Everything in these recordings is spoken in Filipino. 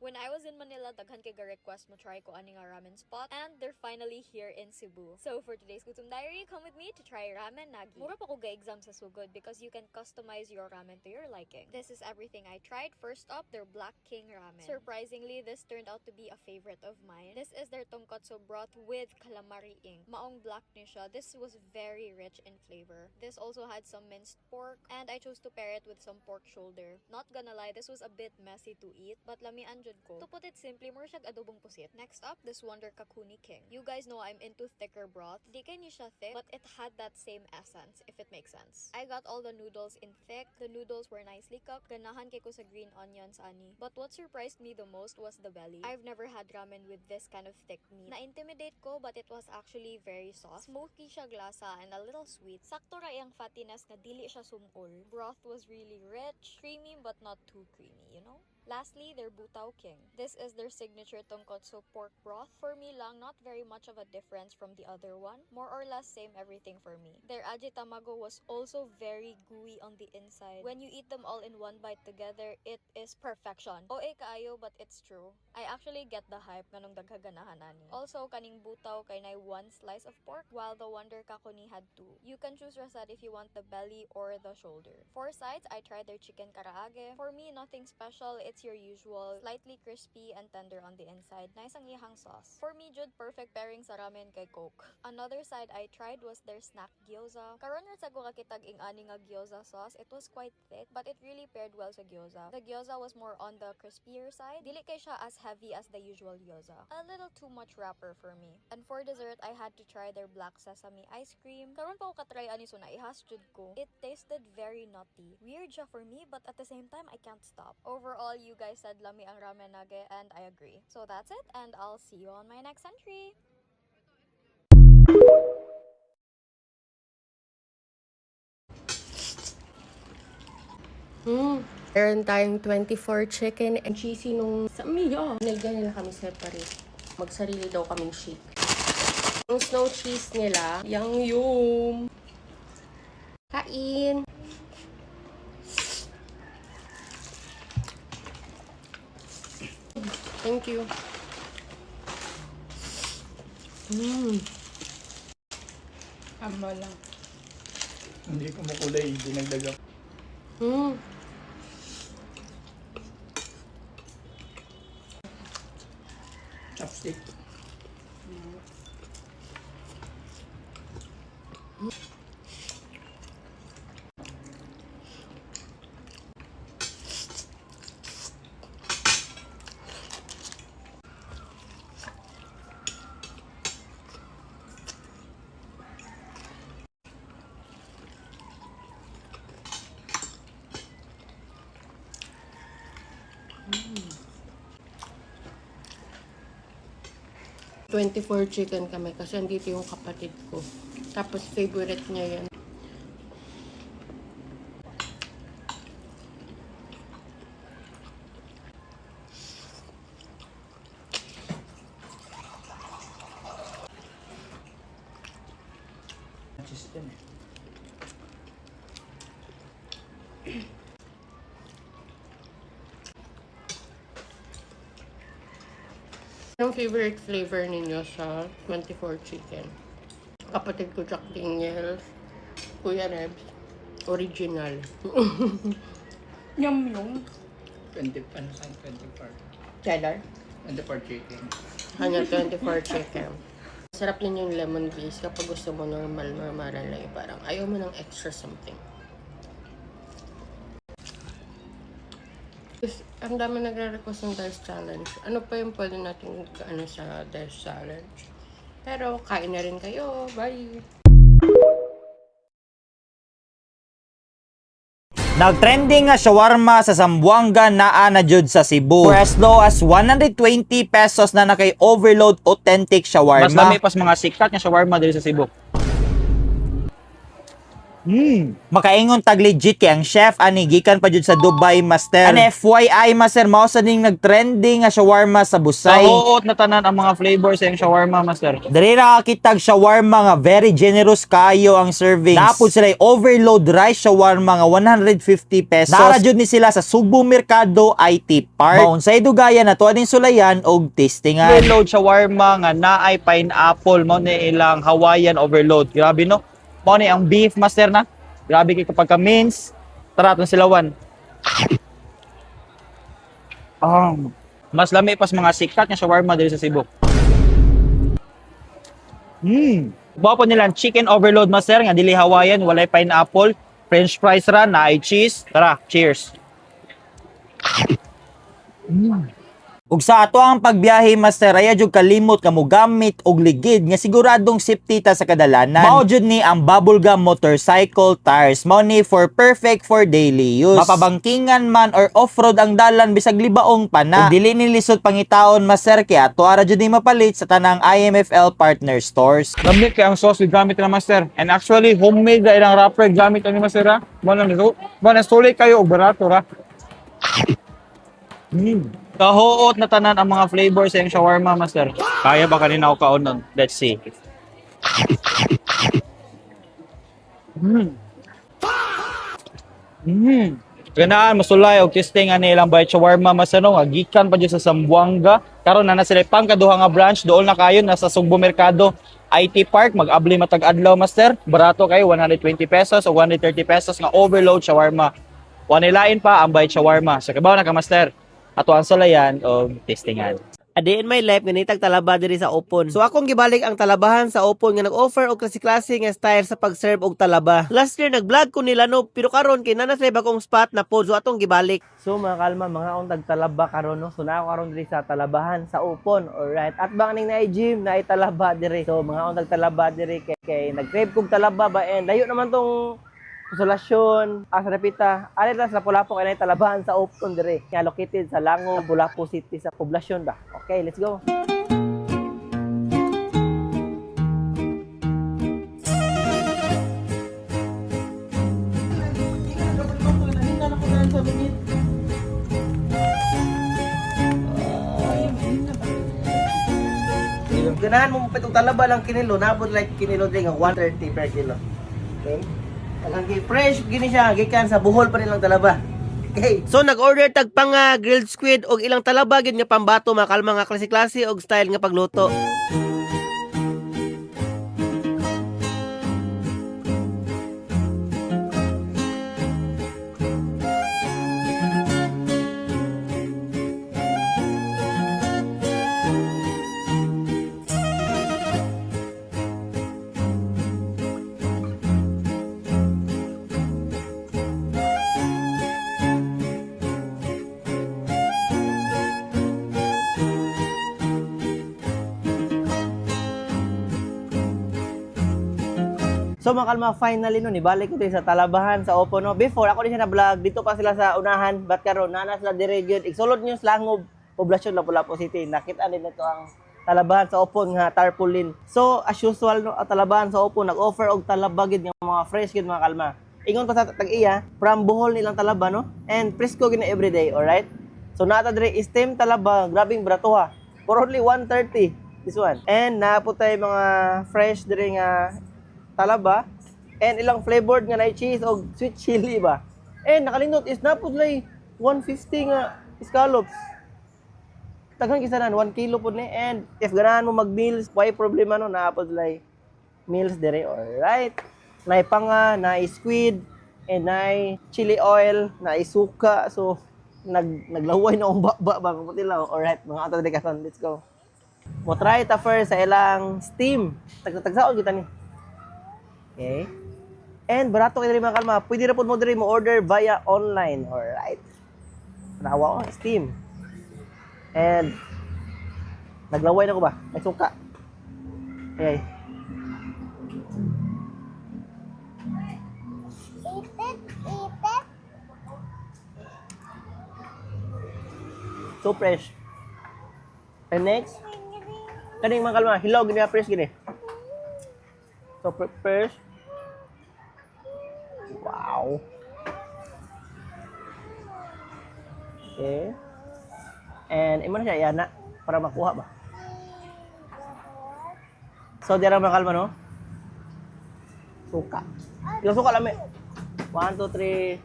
When I was in Manila, daghan kay request mo try ko ani nga ramen spot, and they're finally here in Cebu. So for today's Gutom Diary, come with me to try Ramen Nagi. Mura pa ko ga-exam sa Sugod because you can customize your ramen to your liking. This is everything I tried. First up, their Black King Ramen. Surprisingly, this turned out to be a favorite of mine. This is their tonkotsu broth with calamari ink. Maong black ni siya. This was very rich in flavor. This also had some minced pork, and I chose to pair it with some pork shoulder. Not gonna lie, this was a bit messy to eat, but lamian jud ko. To put it simply, more siyag adobong pusit. Next up, this Wonder Kakuni King. You guys know I'm into thicker broth. Di kay ni siya thick, but it had that same essence, if it makes sense. I got all the noodles in thick. The noodles were nicely cooked. Ganahan kay ko sa green onions ani. But what surprised me the most was the belly. I've never had ramen with this kind of thick meat. Na-intimidate ko, but it was actually very soft. Smoky siya glasa and a little sweet. Sakto ra iyang fattiness nga dili siya sumol. Broth was really rich, creamy but not too creamy, you know? Lastly, their Butao King. This is their signature tonkotsu pork broth. For me lang, not very much of a difference from the other one. More or less same everything for me. Their aji tamago was also very gooey on the inside. When you eat them all in one bite together, it is perfection. OA kaayo, but it's true. I actually get the hype nganong daghaganahan ani. Also, kaning Butao kay nay 1 slice of pork, while the Wonder Kakuni had 2. You can choose rasad if you want the belly or the shoulder. For sides, I tried their chicken karaage. For me, nothing special. It's your usual, slightly crispy and tender on the inside. Nice ang ihang sauce. For me, jud perfect pairing sa ramen kay Coke. Another side I tried was their snack gyoza. Karon ra sa ko kakitag ing ani nga gyoza sauce. It was quite thick, but it really paired well sa gyoza. The gyoza was more on the crispier side. Dili kay siya as heavy as the usual gyoza. A little too much wrapper for me. And for dessert, I had to try their black sesame ice cream. Karon pa ko katry ani so naihas jud ko. It tasted very nutty. Weird siya for me, but at the same time, I can't stop. Overall, you guys said lami ang ramen nage, and I agree. So that's it, and I'll see you on my next entry. Meron tayong 24 chicken and cheesy nung sa miyo. Nilagyan nila kami separate. Magsarili daw kaming shake. Yung snow cheese nila, yung kain! Thank you. Tama lang. Hindi kumukulay, dinagdagan. Chopstick. Mm. 24 chicken kami kasi andito yung kapatid ko. Tapos favorite niya yan. Cheese din eh. Anong favorite flavor ninyo sa 24 chicken? Kapatid ko Jack Daniels, Kuya Rebs, original. Yum yung. 20, ano sa 24? Cheddar? 24 chicken. Hanya 24 chicken. Sarap din yung lemon glaze kapag gusto mo normal lang. Parang ayaw mo ng extra something. Ang dami nagre-request ng Dice Challenge. Ano pa yung pwede natin sa Dice Challenge? Pero kain na rin kayo. Bye! Nag-trending nga shawarma sa Zamboanga naa na jud sa Cebu. For as low as 120 pesos na kay Overload Authentic Shawarma. Mas lami pas mga sikat nga shawarma diri sa Cebu. Makaingon tag legit kay ang chef ani gikan pa jud sa Dubai, master. An FYI, master, mao sa ning nagtrending nga shawarma sa Busay. Nahuot na tanan ang mga flavors sa yung shawarma, master. Diri ra kitag shawarma nga very generous kayo ang servings. Napod sila overload rice shawarma nga 150 pesos. Dara jud ni sila sa Subo Mercado IT Park. Maunsay dugayan nato aning sulayan og tastingan. Overload shawarma nga naay pineapple, mao ni ilang Hawaiian overload. Grabe no. Mao ni ang beef, master na. Grabe kay kapag ka mince. Tara atong silawan. Mas lami pas mga sikat nga shawarma diri sa Cebu. Buha po nila chicken overload, master, nga dili Hawaiian, walay pineapple, french fries ra, naay cheese. Tara, cheers. Ug sa ato ang pagbiyahe, master, aya jud kalimot nga mogamit og ligid nga siguradong safety ta sa kadalanan. Mao jud ni ang bubblegum motorcycle tires. Mao ni for perfect for daily use. Mapabangkingan man or off-road ang dalan bisag libaong pana. Ug dili ni lisod pangitaon, master, kay ato ara jud ni mapalit sa tanang IMFL partner stores. Lamit kay ang sauce gamit na, master. And actually, homemade na ilang wrapper gamit ni master ra. Mo na sulit kayo og barato ra. Kahuot na tanan ang mga flavors sa yung shawarma, master. Kaya ba kanina ako kaunon? Let's see. Ganaan, masulay og testing ani ilang bite shawarma, master, no? Gikan pa dyan sa Zamboanga. Karon na sila pangkaduha nga branch, doon na kayo nasa Subo Mercado IT Park, mag-abli matag adlaw, master. Barato kayo, 120 pesos o 130 pesos nga overload shawarma. Wanilain pa ang bite shawarma. So kabaw na ka, master. Ato ang sulayan o testingan. A day in my life nga nitag talaba diri sa Opon. So akong gibalik ang talabahan sa Opon nga nag-offer og klase-klase nga style sa pag-serve og talaba. Last year nag-vlog ko nila no, pero karon kay nana sa akong spot na pod, so atong gibalik. So mga kalma, mga akong tagtalaba karon no. So na ako karon diri sa talabahan sa Opon. Alright. At bang ning naay gym, naay talaba diri. So mga akong tagtalaba diri kay nag-crave kog talaba ba, and layo naman tong Konsolasyon, sa Repita, alin sa Lapu-Lapu kay talabahan sa Opon dire. Kaya located sa Lango, Lapu-Lapu City sa poblasyon ba. Okay, let's go. Ganahan mo pitong talaba lang kinilo, nabot like kinilo din nga 130 per kilo. Okay? Alang fresh gini siya gikan sa buhol pa nilang talaba. Okay. So nag-order tag pang grilled squid og ilang talaba gid nga pambato, mga kalma nga klase-klase og style nga pagluto. So mga kalma, finally no, ibalik ko din sa talabahan sa Opon no. Before ako din siya na vlog, dito pa sila sa unahan, but karon nana sila dire gyud. Igsulod niyo sa Langob, poblasyon Lapu-Lapu City. Nakita din nito ang talabahan sa Opon nga tarpaulin. So as usual no, ang talabahan sa Opon nag-offer og talaba gid nga mga fresh gid mga kalma. Ingon pa sa tag-iya, from Bohol nilang talaba no, and fresco gid na everyday, alright? So nata dire steam talaba, grabing bratuha. For only 130 this one. And naputay mga fresh dire nga talaba, and ilang flavored nga na cheese o sweet chili ba. And nakalindot is napod lay 150 nga scallops. Taghang kisanan 1 kilo pud ni, and if ganahan mo mag-meals, why problema no, napod lay meals dire. Alright. Nay panga, nay squid, and nay chili oil, nay suka. So naglaway na ang baba puti lang. Alright, mga ato dire karon, let's go. Mo try ta first sa ilang steam. Tagsaon kita ni. Okay. And barato kayo rin mga kalma. Pwede na po mo rin mo order via online. Alright. Nahawa ko, Steam. And naglaway na ko ba? May suka. Okay. So fresh. And next, kaning mga kalma, hilaw gini fresh gini. So fresh. Wow. Okay. And imo na siya yana para makuha ba. So dira makalma no. Suka. Yung suka lami. 1 2 3.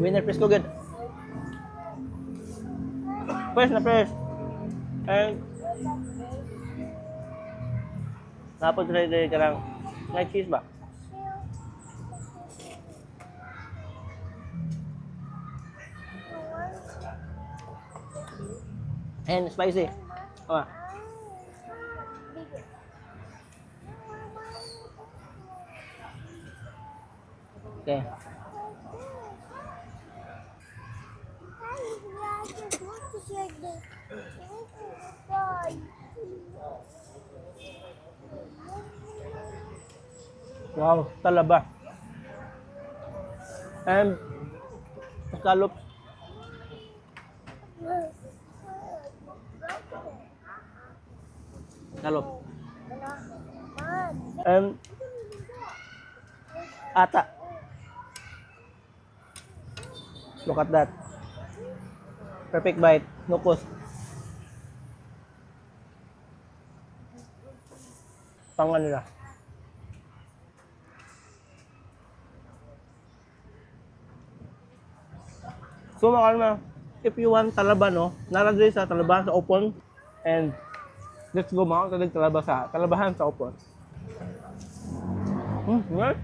Winner press ko good. Press na press. And tapos try ka lang. May cheese ba? And spicy. Oh. Okay. Wow, talaba. And scallops. Scallop. And ata. Look at that. Perfect bite. No cost. Pangan nila. So mga if you want talaba no, naragay sa talabahan sa Opon and let's go mga talabahan sa Opon. Right?